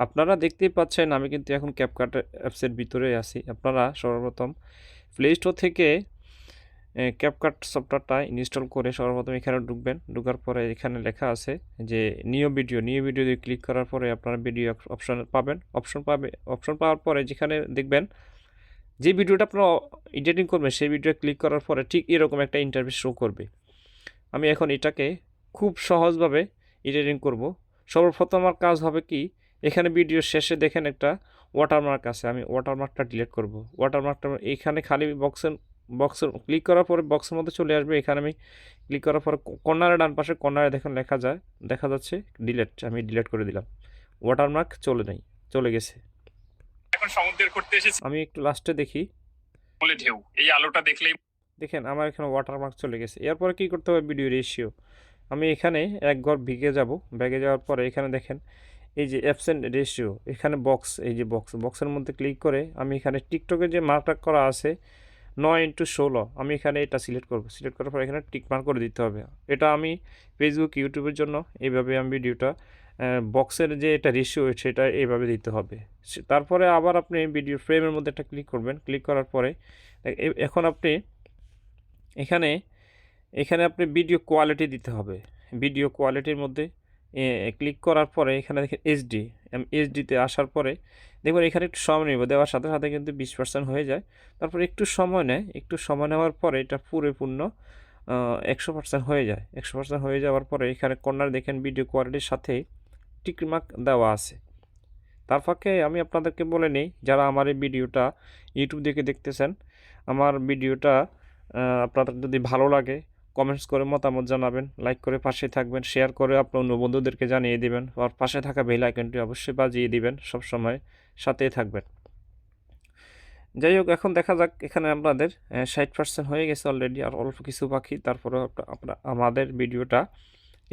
আপনারা দেখতেই পাচ্ছেন আমি কিন্তু এখন ক্যাপকাট অ্যাপসের ভিতরে আছি। আপনারা সর্বপ্রথম প্লে স্টোর থেকে ক্যাপকাট সফটওয়্যারটা ইনস্টল করে সর্বপ্রথম এখানে ঢুকবেন। ঢোকার পরে এখানে লেখা আছে যে নিউ ভিডিও দিয়ে ক্লিক করার পরে আপনারা ভিডিও অপশন পাবেন। অপশন পাওয়ার পরে যেখানে দেখবেন যে ভিডিওটা আপনারা এডিটিং করবেন সেই ভিডিও ক্লিক করার পরে ঠিক এরকম একটা ইন্টারফেস শো করবে। আমি এখন এটাকে খুব সহজভাবে এডিটিং করব। সর্বপ্রথম আমার কাজ হবে কি, এখানে ভিডিও শেষে দেখেন একটা ওয়াটারমার্ক আছে, আমি ওয়াটারমার্কটা ডিলিট করব। ওয়াটারমার্কটা এখানে খালি বক্সের ক্লিক করার পরে বক্সের মধ্যে চলে আসবে। এখানে আমি ক্লিক করার পরে কর্নারে ডান পাশে কর্নারে দেখেন দেখা যাচ্ছে ডিলিট, আমি ডিলিট করে দিলাম। ওয়াটারমার্ক চলে গেছে। এখন সমুদ্রের করতে এসেছি আমি একটু লাস্টে দেখি, বলে ঢেউ এই আলোটা দেখলেই দেখেন আমার এখানে ওয়াটারমার্ক চলে গেছে। এরপরে কী করতে হবে, ভিডিও রেশিও। আমি এখানে এক ঘর ভিগে যাব। ব্যাগে যাওয়ার পরে এখানে দেখেন এই যে অ্যাবসেন্ট রেশিও, এখানে বক্স, এই যে বক্সের মধ্যে ক্লিক করে আমি এখানে টিকটকে যে মার্কটা করা আছে 9:16, আমি এখানে এটা সিলেক্ট করব। সিলেক্ট করার পর এখানে টিক মার্ক করে দিতে হবে। এটা আমি ফেসবুক ইউটিউবের জন্য এইভাবে আমি ভিডিওটা বক্সের যে এটা রেশিও সেটা এইভাবে দিতে হবে। তারপরে আবার আপনি ভিডিও ফ্রেমের মধ্যে একটা ক্লিক করবেন। ক্লিক করার পরে এখন আপনি এখানে এখানে আপনি ভিডিও কোয়ালিটি দিতে হবে। ভিডিও কোয়ালিটির মধ্যে ক্লিক করার পরে এখানে দেখেন এইচডিতে আসার পরে দেখবেন এখানে একটু সময় নেব, দেওয়ার সাথে সাথে কিন্তু 20% হয়ে যায়। তারপর একটু সময় নেয়, একটু সময় নেওয়ার পরে এটা পরিপূর্ণ 100% হয়ে যায়। 100% হয়ে যাওয়ার পরে এখানে কর্নার দেখেন ভিডিও কোয়ালিটির সাথে টিকমার্ক দেওয়া আছে। তার ফাঁকে আমি আপনাদেরকে বলে নিই, যারা আমার এই ভিডিওটা ইউটিউব থেকে দেখতেছেন, আমার ভিডিওটা আপনাদের যদি ভালো লাগে কমেন্টস করে মতামত জানাবেন, লাইক করে পাশে থাকবেন, শেয়ার করে আপনার অন্য বন্ধুদেরকে জানিয়ে দিবেন, আর পাশে থাকা বেল আইকনটি অবশ্যই বাজিয়ে দিবেন, সবসময় সাথেই থাকবেন। যাই হোক, এখন দেখা যাক এখানে আপনাদের 60% হয়ে গেছে অলরেডি, আর অল্প কিছু বাকি। তারপরে আমাদের ভিডিওটা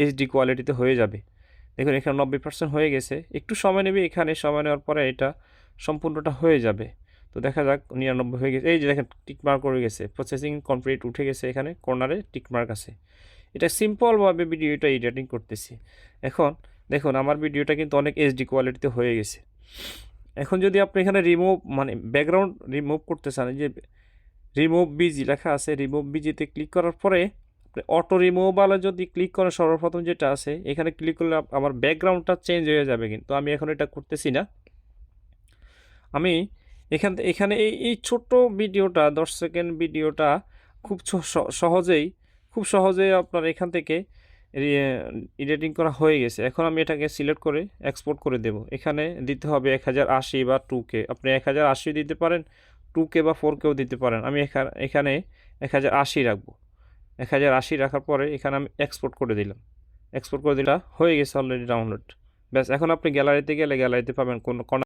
এইচডি কোয়ালিটিতে হয়ে যাবে। দেখুন এখানে 90% হয়ে গেছে, একটু সময় নেবে। এখানে সময় নেওয়ার পরে এটা সম্পূর্ণটা হয়ে যাবে। তো দেখা যাক 99 হয়ে গেছে। এই যে দেখেন টিকমার্ক করে গেছে, প্রসেসিং কমপ্লিট উঠে গেছে, এখানে কর্নারে টিকমার্ক আছে। এটা সিম্পলভাবে ভিডিওটা এডিটিং করতেছি। এখন দেখুন আমার ভিডিওটা কিন্তু অনেক এইচডি কোয়ালিটিতে হয়ে গেছে। এখন যদি আপনি এখানে ব্যাকগ্রাউন্ড রিমুভ করতে চান, এই যে রিমুভ বিজি লেখা আছে, রিমুভ বিজিতে ক্লিক করার পরে অটো রিমুভালে যদি ক্লিক করেন সর্বপ্রথম যেটা আছে এখানে ক্লিক করলে আমার ব্যাকগ্রাউন্ডটা চেঞ্জ হয়ে যাবে, কিন্তু আমি এখন এটা করতেছি না। আমি এখানে এই ছোট্ট ভিডিওটা 10 সেকেন্ড ভিডিওটা খুব সহজেই আপনার এখান থেকে এডিটিং করা হয়ে গেছে। এখন আমি এটাকে সিলেক্ট করে এক্সপোর্ট করে দেব। এখানে দিতে হবে 1080 বা 2K, আপনি 1080 দিতে পারেন, 2K বা 4Kও দিতে পারেন। আমি এখানে 1080 রাখবো। 1080 রাখার পরে এখানে আমি এক্সপোর্ট করে দিলাম। হয়ে গেছে অলরেডি ডাউনলোড। ব্যাস, এখন আপনি গ্যালারিতে গেলে গ্যালারিতে পাবেন কোন